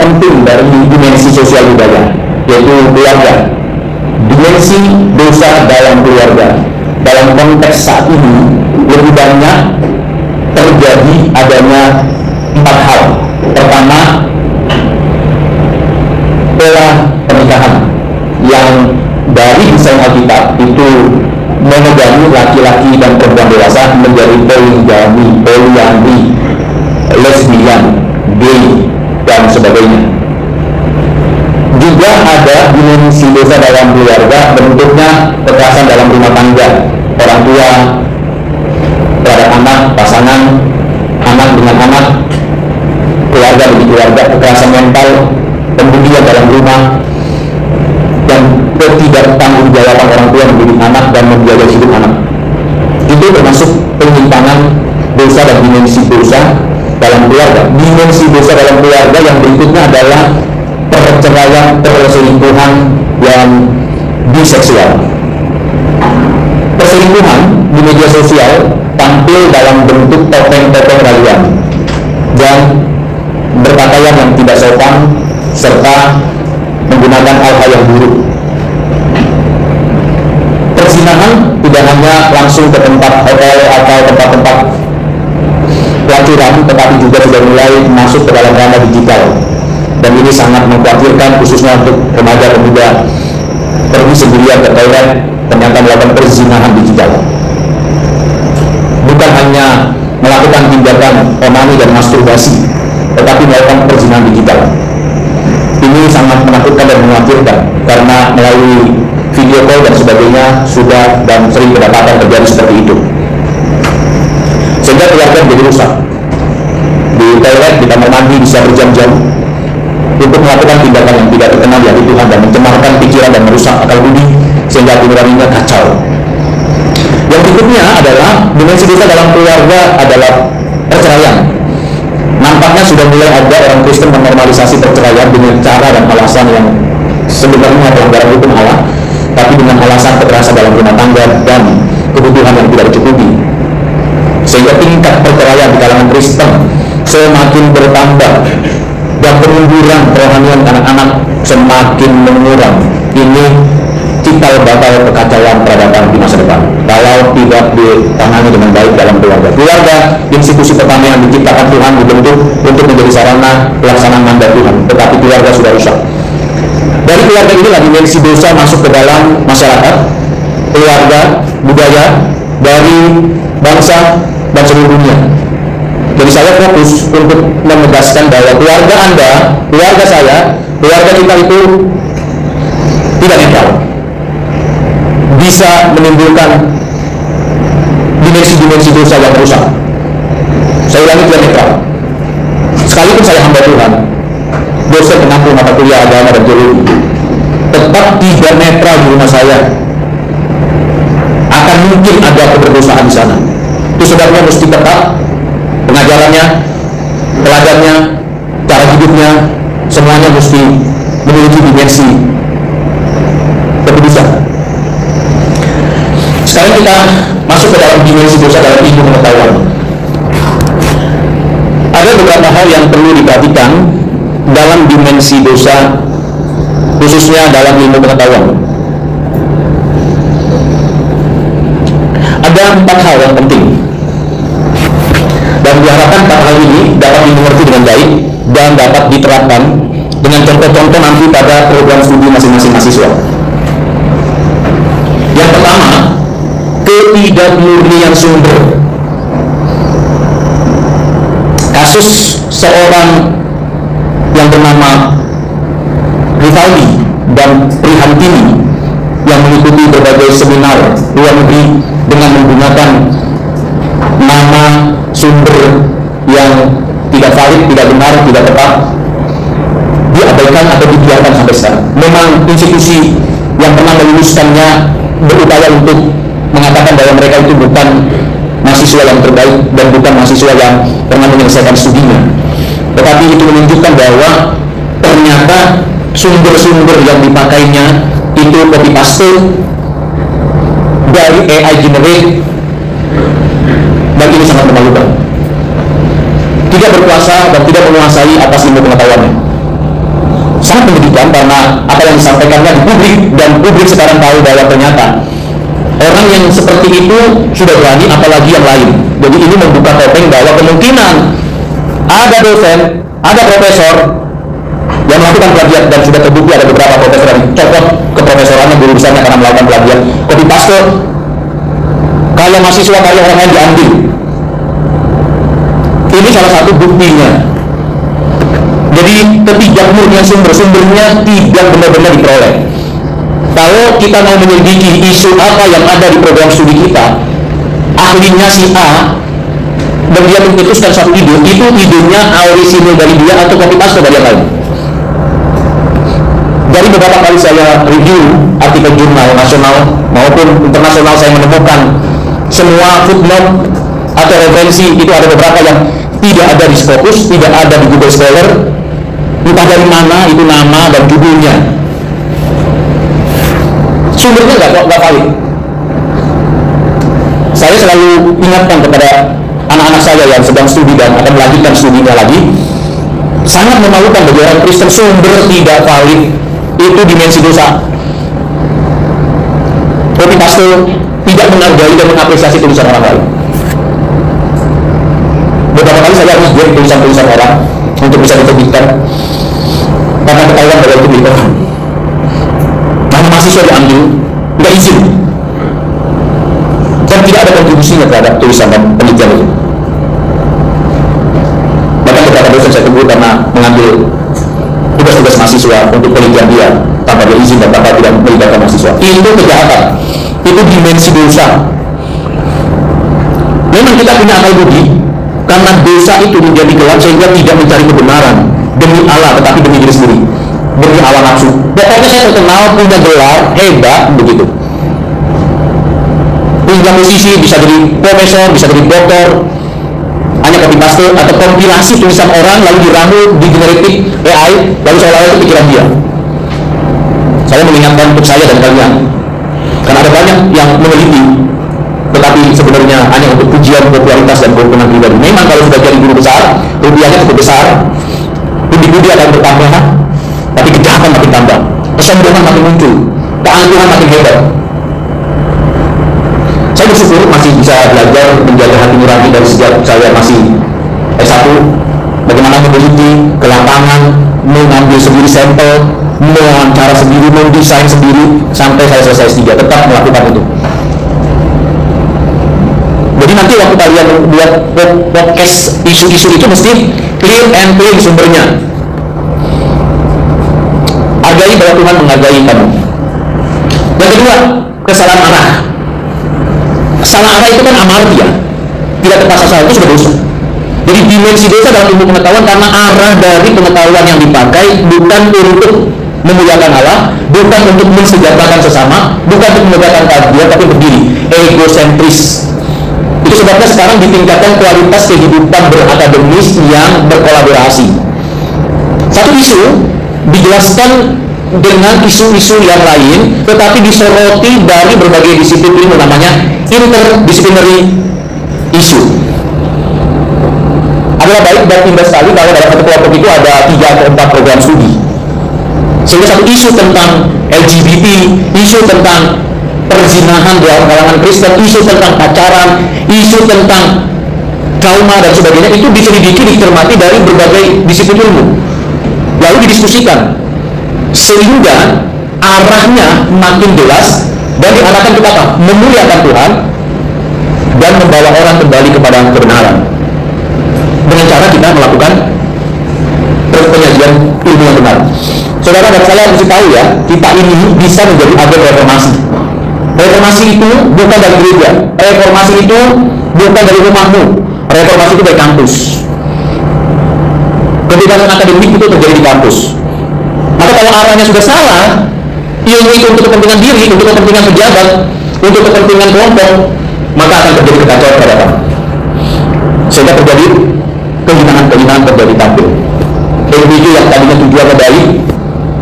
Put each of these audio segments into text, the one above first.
penting dari dimensi sosial budaya, yaitu keluarga. Dimensi dosa dalam keluarga dalam konteks saat ini lebih banyak terjadi adanya 4 hal. Pertama, pola pernikahan yang dari desain Alkitab itu monogami laki-laki dan perempuan dewasa menjadi poligami, poliandri, lesbian, gay, dan sebagainya. Juga ada dimensi dosa dalam keluarga, bentuknya kekerasan dalam rumah tangga, orang tua terhadap anak, pasangan, anak dengan anak, keluarga dengan keluarga, kekerasan mental, pembulian dalam rumah, dan ketidaktanggung-jawaban orang tua mendidik anak dan menjaga hidup anak. Itu termasuk penyimpangan dosa dan dimensi dosa dalam keluarga. Dimensi dosa dalam keluarga yang berikutnya adalah perceraian, perselingkuhan yang biseksual. Perselingkuhan di media sosial tampil dalam bentuk topeng-topeng rayuan dan berpakaian yang tidak sopan serta menggunakan hal-hal yang buruk. Perzinahan tidak hanya langsung ke tempat hotel atau tempat-tempat pelacuran, tetapi juga sudah mulai masuk ke dalam ranah digital. Dan ini sangat mengkhawatirkan, khususnya untuk remaja pemuda pergi sendirian ke toilet ternyata melakukan perzinahan digital. Bukan hanya melakukan tindakan onani dan masturbasi, tetapi melakukan perzinahan digital. Ini sangat menakutkan dan mengkhawatirkan karena melalui video call dan sebagainya sudah dan sering kedapatan terjadi seperti itu, sehingga keluarga menjadi rusak. Di toilet, di kamar mandi bisa berjam-jam untuk melakukan tindakan yang tidak terkenal di hati Tuhan dan mencemarkan pikiran dan merusak akal budi sehingga hati nuraninya kacau. Yang berikutnya adalah dimensi dosa dalam keluarga adalah perceraian. Nampaknya sudah mulai ada orang Kristen menormalisasi perceraian dengan cara dan alasan yang sebenarnya pelanggaran hukum Allah, tapi dengan alasan kekerasan dalam rumah tangga dan kebutuhan yang tidak dicukupi, sehingga tingkat perceraian di kalangan Kristen semakin bertambah dan pengunduran kerohanian anak-anak semakin mengurang. Ini cikal bakal kekacauan peradaban di masa depan kalau tidak ditangani dengan baik dalam keluarga. Keluarga, institusi pertama yang diciptakan Tuhan, dibentuk untuk menjadi sarana pelaksanaan mandat Tuhan, tetapi keluarga sudah rusak. Dari keluarga inilah dimensi dosa masuk ke dalam masyarakat, keluarga, budaya, dari bangsa dan seluruh dunia. Jadi saya fokus untuk menegaskan bahwa keluarga Anda, keluarga saya, keluarga kita itu tidak netral, bisa menimbulkan dimensi-dimensi dosa yang rusak. Saya ulangi, tidak netral. Sekalipun saya hamba Tuhan, dosen pengampu mata kuliah agama dan teologi, tetap tidak netral di rumah saya. Akan mungkin ada keberdosaan di sana. Itu sebabnya mesti tetap pengajarannya, teladannya, cara hidupnya, semuanya mesti memiliki dimensi kekudusan. Sekarang kita masuk ke dalam dimensi dosa dalam ilmu pengetahuan. Ada beberapa hal yang perlu diperhatikan dalam dimensi dosa, khususnya dalam ilmu pengetahuan. Ada 4 hal yang penting, dan diharapkan 4 hal ini dapat dimengerti dengan baik dan dapat diterapkan dengan contoh-contoh nanti pada program studi masing-masing mahasiswa. Yang pertama, ketidakmurnian sumber. Kasus seorang yang bernama Rivaldi dan Prihantini yang mengikuti berbagai seminar luar negeri dengan menggunakan nama sumber yang tidak valid, tidak benar, tidak tepat, diabaikan atau dibiarkan sampai sekarang. Memang institusi yang pernah meluluskannya berupaya untuk mengatakan bahwa mereka itu bukan mahasiswa yang terbaik dan bukan mahasiswa yang pernah menyelesaikan studinya, tetapi itu menunjukkan bahwa ternyata sumber-sumber yang dipakainya itu copy paste dari AI generate, dan ini sangat memalukan. Tidak berkuasa dan tidak menguasai atas ilmu pengetahuannya. sangat menyedihkan karena apa yang disampaikannya di publik, dan publik sekarang tahu bahwa ternyata orang yang seperti itu sudah berani, apalagi yang lain. Jadi ini membuka topeng bahwa kemungkinan ada dosen, ada profesor yang melakukan plagiat, dan sudah terbukti ada beberapa profesor yang copot keprofesorannya, guru besarnya karena melakukan plagiat, copy paste, kalau mahasiswa kalau orang lain diambil. Ini salah satu buktinya. Jadi ketidakmurnian sumber-sumbernya tidak benar-benar diperoleh. Kalau kita mau menyelidiki isu apa yang ada di program studi kita, ahlinya si A, dan dia mencetuskan satu ide, itu idenya orisinil dari dia atau copy paste dari yang lain. Dari beberapa kali saya review artikel jurnal nasional maupun internasional, saya menemukan semua footnote atau referensi itu ada beberapa yang tidak ada di Scopus, tidak ada di Google Scholar, entah dari mana itu nama dan judulnya. Sumbernya nggak valid. Saya selalu ingatkan kepada anak-anak saya yang sedang studi dan akan melanjutkan studinya lagi, sangat memalukan bagi orang Kristen sumber tidak valid itu dimensi dosa. Copy paste tidak menghargai dan mengapresiasi tulisan orang lain. Beberapa kali saya harus buat tulisan-tulisan orang untuk bisa diterbitkan karena ketahuan bahwa itu milik orang. Nama mahasiswa diambil, nggak izin, dan tidak ada kontribusinya terhadap tulisan dan penelitian itu. Bahkan beberapa dosen saya tegur karena mengambil tugas-tugas mahasiswa untuk penelitian dia tanpa dia izin dan tanpa tidak melibatkan mahasiswa. Itu kejahatan, itu dimensi dosa. Memang kita punya akal budi, karena dosa itu menjadi gelap sehingga tidak mencari kebenaran demi Allah, tetapi demi diri sendiri, demi hawa nafsu. Pokoknya saya terkenal punya gelar hebat begitu. Punya musisi, bisa jadi profesor, bisa jadi dokter, hanya copy paste atau kompilasi tulisan orang lalu diramu di generatif AI, lalu seolah-olah itu pikiran dia. Saya mengingatkan untuk saya dan kalian, karena ada banyak yang meneliti tetapi sebenarnya hanya untuk pujian, popularitas, dan keuntungan pribadi. Memang kalau sudah jadi guru besar, rupiahnya cukup besar, budi-budi akan bertambah, tapi kejahatan makin tambah, kesombongan makin muncul, keangkuhan makin hebat. Saya bersyukur masih bisa belajar menjaga hati nurani dari sejak saya masih S1, bagaimana meneliti ke lapangan, mengambil sendiri sampel, mewawancara sendiri, mendesain sendiri, sampai saya selesai S3, tetap melakukan itu. Jadi nanti waktu kalian buat podcast isu-isu itu mesti clear and clean sumbernya. Hargai bahwa Tuhan menghargai kamu. Yang kedua, kesalahan arah. Salah arah itu kan amartia, tidak tepat sasaran, itu sudah dosa. Jadi dimensi dosa dalam ilmu pengetahuan karena arah dari pengetahuan yang dipakai bukan untuk memuliakan Allah, bukan untuk mensejahterakan sesama, bukan untuk menegakkan keadilan, tapi berdiri egosentris. Itu sebabnya sekarang ditingkatkan kualitas kehidupan berakademis yang berkolaborasi. Satu isu dijelaskan dengan isu-isu yang lain, tetapi disoroti dari berbagai disiplin ilmu, namanya interdisciplinary issue. Adalah baik dan indah sekali kalau dalam satu kelompok itu ada 3 atau 4 program studi, sehingga satu isu tentang LGBT, isu tentang perzinahan dalam kalangan Kristen, isu tentang pacaran, isu tentang trauma dan sebagainya, itu diselidiki, dicermati dari berbagai disiplin ilmu, lalu didiskusikan sehingga arahnya makin jelas dan diarahkan kita apa? Memuliakan Tuhan dan membawa orang kembali kepada kebenaran dengan cara kita melakukan penyajian ilmu yang benar. Saudara dan saya harus tahu ya, kita ini bisa menjadi agen reformasi. Reformasi itu bukan dari gereja, reformasi itu bukan dari rumahmu, reformasi itu dari kampus. Kebebasan akademik itu terjadi di kampus. Maka kalau arahnya sudah salah, ilmu itu untuk kepentingan diri, untuk kepentingan pejabat, untuk kepentingan kelompok, maka akan terjadi kekacauan pada kamu. Sehingga terjadi kehinaan-kehinaan terjadi tampil. Video yang tadinya tujuannya baik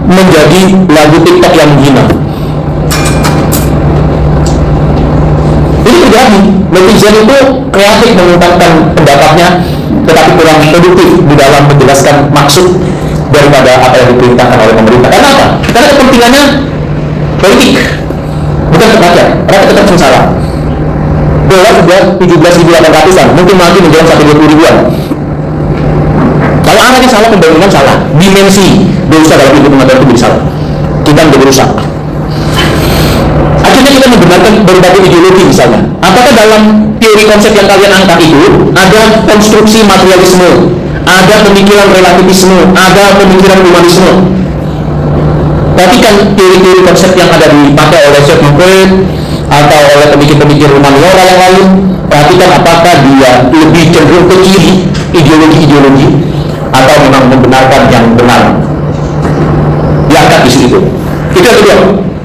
menjadi lagu TikTok yang menghina. Ini terjadi. Netizen itu kreatif mengungkapkan pendapatnya, tetapi kurang produktif di dalam menjelaskan maksud daripada apa yang diperintahkan oleh pemerintah. Karena apa? Karena kepentingannya politik, bukan rakyat. Rakyat tetap sengsara. Dolar sudah 17.800-an, mungkin nanti menjelang 120.000-an. Kalau anaknya salah, pembangunan salah, dimensi dosa dalam hidup umat itu bisa salah, kita menjadi rusak. Akhirnya kita membenarkan berbagai ideologi misalnya. Apakah dalam teori konsep yang kalian angkat itu ada konstruksi materialisme, ada pemikiran relativisme, ada pemikiran humanisme? Perhatikan teori-teori konsep yang ada dipakai oleh Sigmund Freud atau oleh pemikir-pemikir humaniora yang lain. Perhatikan apakah dia lebih cenderung ke kiri ideologi-ideologi atau memang membenarkan yang benar diangkat di situ. Itu yang kedua,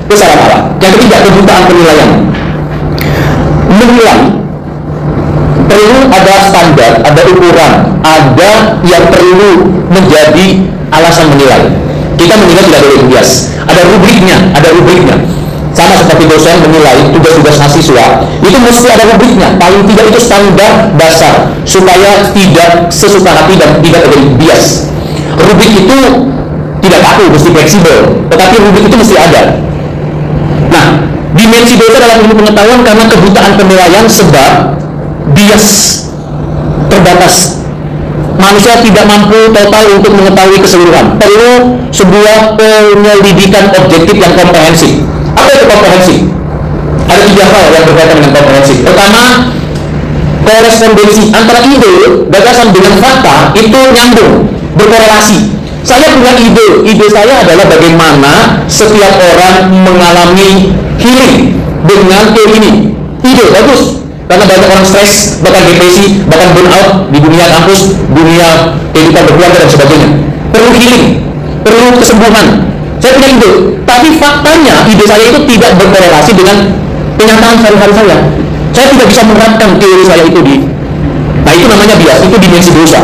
kesalahan arah. Yang ketiga, kebutaan penilaian. Menilai perlu ada standar, ada ukuran, ada yang perlu menjadi alasan menilai. Kita menilai tidak boleh bias, ada rubriknya, sama seperti dosen menilai tugas-tugas mahasiswa, itu mesti ada rubriknya, paling tidak itu standar dasar supaya tidak sesuka hati dan tidak terjadi bias. Rubrik itu tidak kaku, mesti fleksibel, tetapi rubrik itu mesti ada. Nah, dimensi dosa dalam ilmu pengetahuan karena kebutaan penilaian sebab bias terbatas. Manusia tidak mampu total untuk mengetahui keseluruhan. Perlu sebuah penyelidikan objektif yang komprehensif. Apa itu komprehensif? Ada 3 hal yang berkaitan dengan komprehensif. Pertama, korespondensi antara ide, gagasan dengan fakta itu nyambung, berkorelasi. Saya punya ide saya adalah bagaimana setiap orang mengalami healing dengan teori ini. Ide bagus, karena banyak orang stres, bahkan depresi, bahkan burnout di dunia kampus, dunia kehidupan berkeluarga dan sebagainya. Perlu healing, perlu kesembuhan. Saya punya ide, tapi faktanya ide saya itu tidak berkorelasi dengan kenyataan sehari-hari saya. Saya tidak bisa menerapkan teori saya itu nah itu namanya bias, itu dimensi dosa.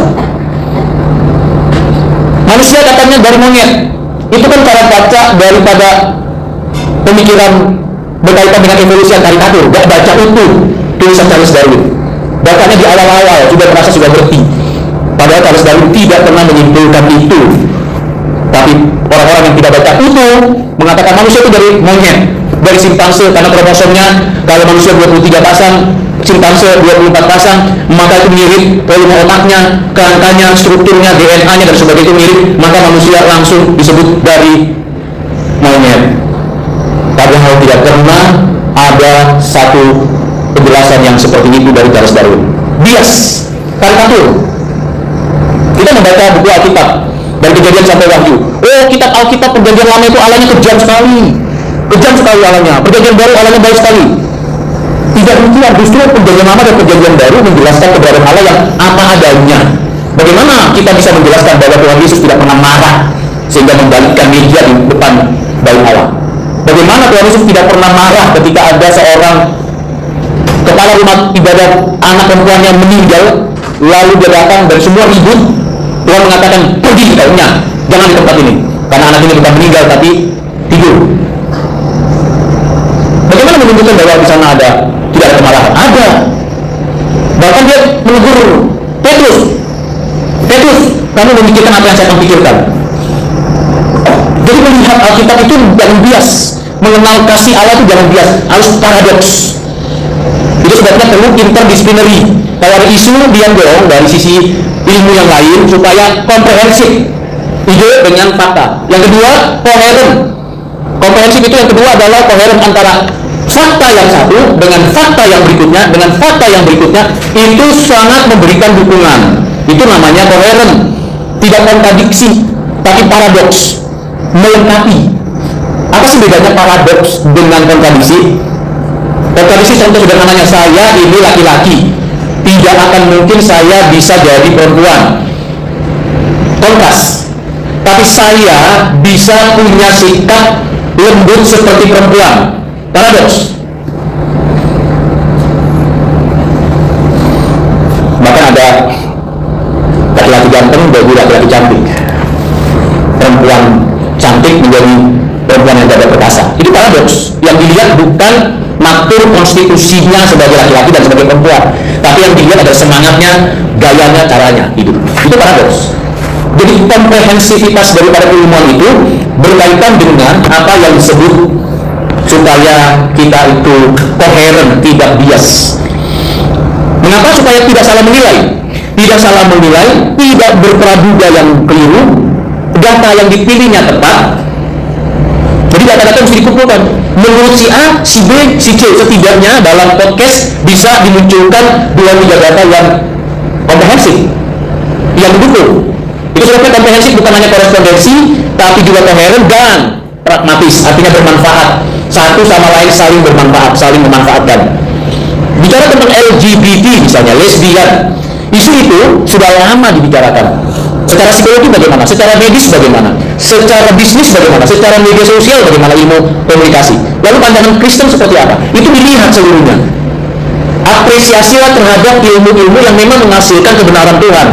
Manusia katanya dari monyet, itu kan cara baca daripada pemikiran berkaitan dengan evolusi yang karikatur, gak baca utuh tulisan Charles Darwin. Bacanya di awal-awal sudah merasa sudah berhenti, padahal Charles Darwin tidak pernah menyimpulkan itu. Tapi orang-orang yang tidak baca utuh mengatakan manusia itu dari monyet, dari simpanse, karena kromosomnya kalau manusia 23 pasang, simpanse 24 pasang, maka itu mirip volume otaknya, kerangkanya, strukturnya, DNA-nya dan sebagainya itu mirip, maka manusia langsung disebut dari monyet. Padahal tidak pernah ada satu penjelasan yang seperti itu dari Charles Darwin. Bias, karikatur. Kita membaca buku Alkitab dari Kejadian sampai Wahyu. Oh, kitab Alkitab Perjanjian Lama itu alanya kejam sekali alanya. Perjanjian Baru alanya baik sekali. Tidak demikian, justru Perjanjian Lama dan Perjanjian Baru menjelaskan keberadaan Allah yang apa adanya. Bagaimana kita bisa menjelaskan bahwa Tuhan Yesus tidak pernah marah sehingga membalikkan meja di depan bait Allah? Bagaimana Tuhan Yesus tidak pernah marah ketika ada seorang kepala rumah ibadah anak perempuannya meninggal, lalu dia datang dan semua ribut? Tuhan mengatakan, pergi kaunya, jangan di tempat ini, karena anak ini bukan meninggal tapi tidur. Bagaimana menunjukkan bahwa di sana tidak ada kemarahan? Ada. Bahkan dia menegur Petrus, kamu memikirkan apa yang saya pikirkan. Jadi melihat Alkitab itu jangan bias, mengenal kasih Allah itu jangan bias, harus paradoks. Itu sebabnya perlu interdisciplinary. Kalau ada isu, dia dorong dari sisi ilmu yang lain supaya komprehensif ide dengan fakta. Yang kedua, koheren. Komprehensif itu yang kedua adalah koheren antara fakta yang satu dengan fakta yang berikutnya, itu sangat memberikan dukungan. Itu namanya koheren. Tidak kontradiksi, tapi paradoks, melengkapi. Apa sih bedanya paradoks dengan kontradiksi? Kontradiksi contoh sederhananya, saya ini laki-laki, tidak akan mungkin saya bisa jadi perempuan. Kontras. Tapi saya bisa punya sikap lembut seperti perempuan. Paradoks. Bahkan ada laki-laki ganteng menjadi laki-laki cantik, perempuan cantik menjadi perempuan yang tidak perkasa. Itu paradoks. Yang dilihat bukan natur konstitusinya sebagai laki-laki dan sebagai perempuan, tapi yang dilihat adalah semangatnya, gayanya, caranya hidup. Itu paradoks. Jadi komprehensivitas daripada keilmuan itu berkaitan dengan apa yang disebut supaya kita itu koheren, tidak bias. Mengapa? Supaya tidak salah menilai. Tidak salah menilai, tidak berpraduga yang keliru, data yang dipilihnya tepat. Jadi data-data mesti dikumpulkan. Menurut si A, si B, si C, setidaknya dalam podcast bisa dimunculkan 2-3 data yang komprehensif, yang didukung. Itu sebabnya komprehensif bukan hanya korespondensi, tapi juga koheren dan pragmatis, artinya bermanfaat. Satu sama lain saling bermanfaat, saling memanfaatkan. Bicara tentang LGBT misalnya, lesbian, isu itu sudah lama dibicarakan. Secara psikologi bagaimana, secara medis bagaimana, secara bisnis bagaimana, secara media sosial bagaimana, ilmu komunikasi. Lalu pandangan Kristen seperti apa? Itu dilihat seluruhnya. Apresiasilah terhadap ilmu-ilmu yang memang menghasilkan kebenaran Tuhan.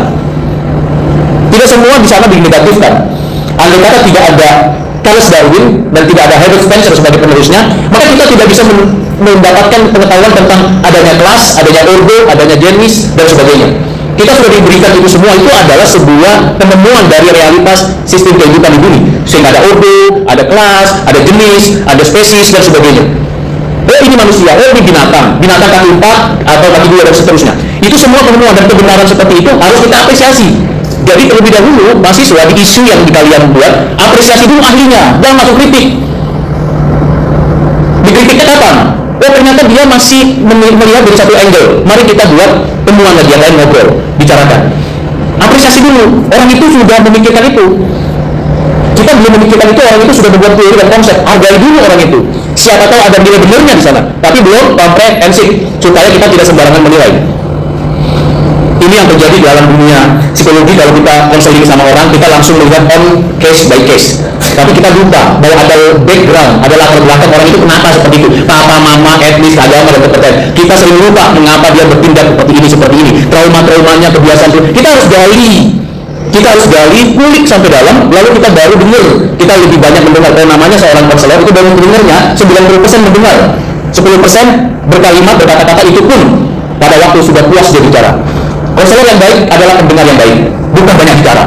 Tidak semua di sana dinegatifkan. Andai kata tidak ada Charles Darwin dan tidak ada Herbert Spencer sebagai penerusnya, maka kita tidak bisa mendapatkan pengetahuan tentang adanya kelas, adanya ordo, adanya jenis, dan sebagainya. Kita sudah diberikan itu semua. Itu adalah sebuah penemuan dari realitas sistem kehidupan di bumi, sehingga ada ordo, ada kelas, ada jenis, ada spesies, dan sebagainya. Oh ini manusia, oh ini binatang kaki 4 atau kaki 2 dan seterusnya. Itu semua penemuan dan kebenaran seperti itu harus kita apresiasi. Jadi terlebih dahulu mahasiswa di isu yang kalian buat, apresiasi dulu ahlinya, jangan masuk kritik. Dikritiknya kapan? Oh ternyata dia masih melihat dari satu angle. Mari kita buat temuan lagi yang lain, ngobrol, bicarakan. Apresiasi dulu. Orang itu sudah memikirkan itu. Kita belum memikirkan itu, orang itu sudah membuat teori dan konsep. Hargai dulu orang itu. Siapa tahu ada nilai benarnya di sana. Tapi belum komprehensif, supaya kita tidak sembarangan menilai. Ini yang terjadi di dalam dunia psikologi. Kalau kita konseling sama orang, kita langsung melihat on case by case. Tapi kita lupa bahwa ada background, ada latar belakang orang itu kenapa seperti itu. Papa, mama, etnis, agama, dan kepercayaan. Kita sering lupa mengapa dia bertindak seperti ini. Trauma-traumanya, kebiasaan itu. Kita harus gali, kulik sampai dalam, lalu kita baru dengar. Kita lebih banyak mendengar. Kalau namanya seorang konselor itu baru mendengarnya 90% mendengar, 10% berkalimat, berkata-kata, itu pun pada waktu sudah puas dia bicara. Konselor yang baik adalah pendengar yang baik, bukan banyak bicara.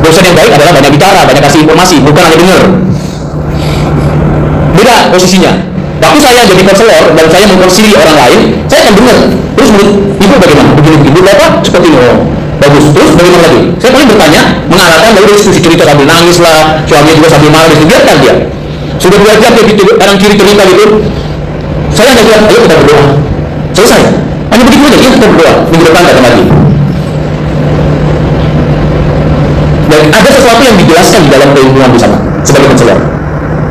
Dosen yang baik adalah banyak bicara, banyak kasih informasi, bukan hanya dengar. Beda posisinya. Waktu saya jadi konselor dan saya mengkonsili orang lain, saya akan dengar. Terus menurut ibu bagaimana? Begini, ibu bapak seperti ini. Oh, bagus. Terus bagaimana lagi? Saya paling bertanya, mengarahkan, lalu dia diskusi cerita sambil nangis lah, suaminya juga sambil marah, biarkan dia. Sudah 2 jam dia gitu, kanan kiri cerita gitu. Saya hanya bilang, ayo kita berdoa. Selesai. Hanya begitu aja, kita berdoa. Minggu depan datang lagi. Dan ada sesuatu yang dijelaskan di dalam keilmuan di sana sebagai konselor.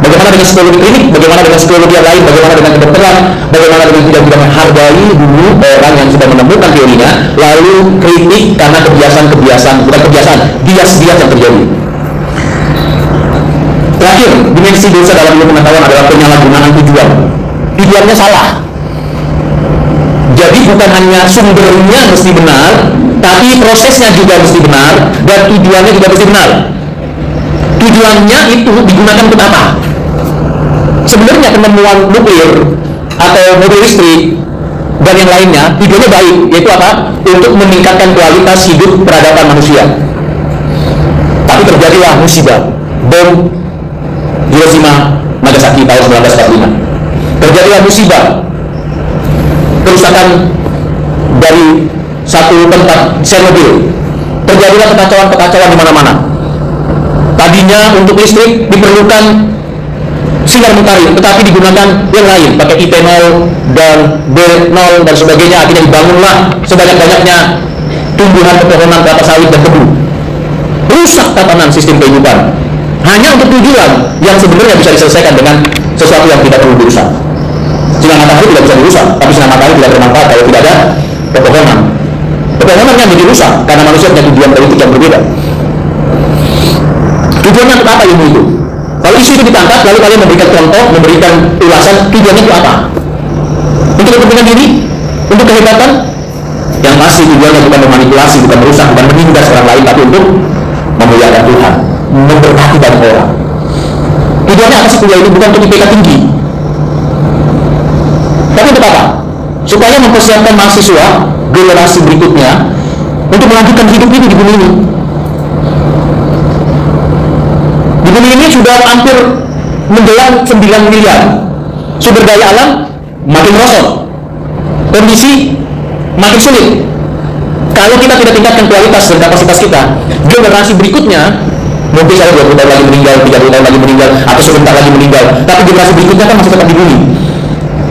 Bagaimana dengan psikologi klinik, bagaimana dengan psikologi yang lain, bagaimana dengan kedokteran, bagaimana dengan bidang-bidang yang hargai dulu orang yang sudah menemukan teorinya, lalu kritik karena kebiasaan, bukan kebiasaan, bias-bias yang terjadi. Terakhir, dimensi dosa dalam ilmu pengetahuan adalah penyalahgunaan tujuan. Tujuannya salah. Jadi bukan hanya sumbernya mesti benar, tapi prosesnya juga mesti benar, dan tujuannya juga mesti benar. Tujuannya itu digunakan untuk apa? Sebenarnya penemuan nuklir atau mobil listrik dan yang lainnya tujuannya baik, yaitu apa? Untuk meningkatkan kualitas hidup peradaban manusia. Tapi terjadilah musibah, bom Hiroshima Nagasaki tahun 1945. Terjadilah musibah, kerusakan dari satu tempat Chernobyl. Terjadilah kekacauan-kekacauan di mana-mana. Tadinya untuk listrik diperlukan sinar mentari, tetapi digunakan yang lain, pakai IP0 dan B0 dan sebagainya. Akhirnya dibangunlah sebanyak-banyaknya tumbuhan pepohonan kelapa sawit dan tebu. Rusak tatanan sistem kehidupan hanya untuk tujuan yang sebenarnya bisa diselesaikan dengan sesuatu yang tidak perlu dirusak. Sinar matahari tidak bisa dirusak, tapi sinar matahari tidak bermanfaat kalau tidak ada pepohonan. Pepohonan yang jadi rusak karena manusia punya tujuan politik yang berbeda. Tujuannya untuk apa ilmu itu? Kalau isu itu ditangkap, lalu kalian memberikan contoh, memberikan ulasan, tujuannya itu apa? Untuk kepentingan diri? Untuk kehebatan? Yang pasti tujuannya bukan memanipulasi, bukan merusak, bukan menindas orang lain, tapi untuk memuliakan Tuhan, memberkati banyak orang. Tujuannya apa sih kuliah ini? Bukan untuk IPK tinggi, tapi untuk apa? Supaya mempersiapkan mahasiswa generasi berikutnya untuk melanjutkan hidup ini di bumi ini. Di bumi ini sudah hampir menjelang 9 miliar. Sumber daya alam makin merosot, kondisi makin sulit. Kalau kita tidak tingkatkan kualitas dan kapasitas kita, generasi berikutnya, mungkin saya 20 tahun lagi meninggal, 30 tahun lagi meninggal, atau sebentar lagi meninggal, tapi generasi berikutnya kan masih tetap di bumi.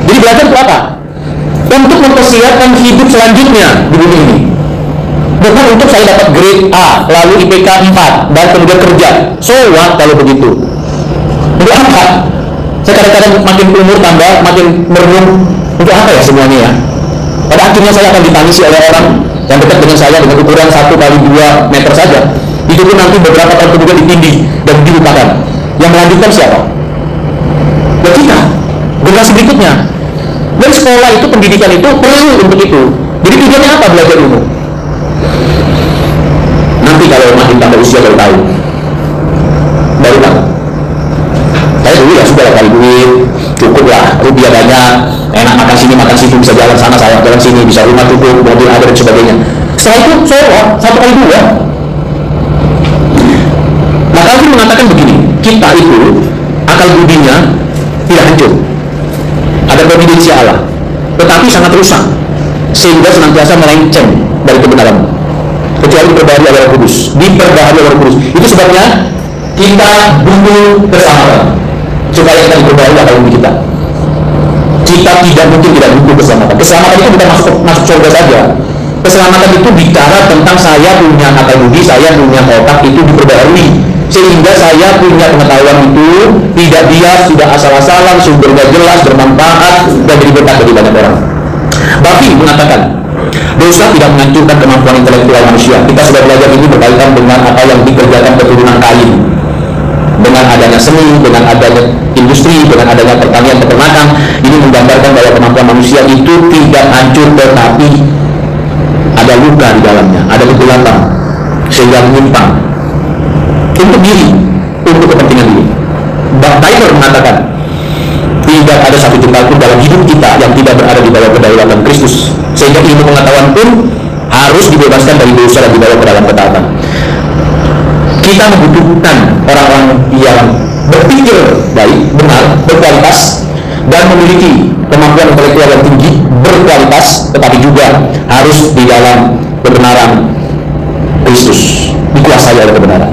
Jadi belajar untuk apa? Untuk mempersiapkan hidup selanjutnya di bumi ini. Bukan untuk saya dapat grade A, lalu IPK 4, dan kemudian kerja. So what kalau begitu? Untuk apa? Saya kadang-kadang makin umur tambah, makin merenung, untuk apa ya semuanya ya? Pada akhirnya saya akan ditangisi oleh orang yang dekat dengan saya dengan ukuran 1 kali 2 meter saja. Itu pun nanti beberapa tahun kemudian ditindih dan dilupakan. Yang melanjutkan siapa? Ya kita, generasi berikutnya. Dan sekolah itu, pendidikan itu perlu untuk itu. Jadi tujuannya apa belajar ilmu? Nanti kalau makin tambah usia baru tahu. Baru tahu. Saya dulu ya sudah kali duit, cukup lah, rupiah banyak, enak makan sini makan situ, bisa jalan sana saya jalan sini, bisa rumah cukup, mobil ada dan sebagainya. Setelah itu saya 1 kali 2. Nah, Calvin mengatakan begini, kita itu akal budinya tidak hancur, ada providensi Allah, tetapi sangat rusak sehingga senantiasa melenceng dari kebenaran, kecuali diperbaharui oleh Roh Kudus, diperbaharui oleh Roh Kudus. Itu sebabnya kita butuh keselamatan supaya kita diperbaharui akal budi kita. Kita tidak mungkin tidak butuh keselamatan. Keselamatan itu bukan masuk surga saja. Keselamatan itu bicara tentang saya punya akal budi, saya punya otak itu diperbaharui, sehingga saya punya pengetahuan itu tidak bias, tidak asal-asalan, sumbernya jelas, bermanfaat, dan jadi berkat bagi banyak orang. Buffy mengatakan, dosa tidak menghancurkan kemampuan intelektual manusia. Kita sudah belajar ini berkaitan dengan apa yang dikerjakan keturunan Kain. Dengan adanya seni, dengan adanya industri, dengan adanya pertanian, peternakan, ini menggambarkan bahwa kemampuan manusia itu tidak hancur, tetapi ada luka di dalamnya, ada kegelapan, sehingga menyimpang untuk diri, untuk kepentingan diri. Tyler mengatakan, tidak ada satu jengkal pun dalam hidup kita yang tidak berada di bawah kedaulatan Kristus, sehingga ilmu pengetahuan pun harus dibebaskan dari dosa dan dibawa ke dalam ketaatan. Kita membutuhkan orang-orang yang berpikir baik, benar, berkualitas, dan memiliki kemampuan intelektual yang tinggi, berkualitas, tetapi juga harus di dalam kebenaran Kristus, dikuasai oleh kebenaran.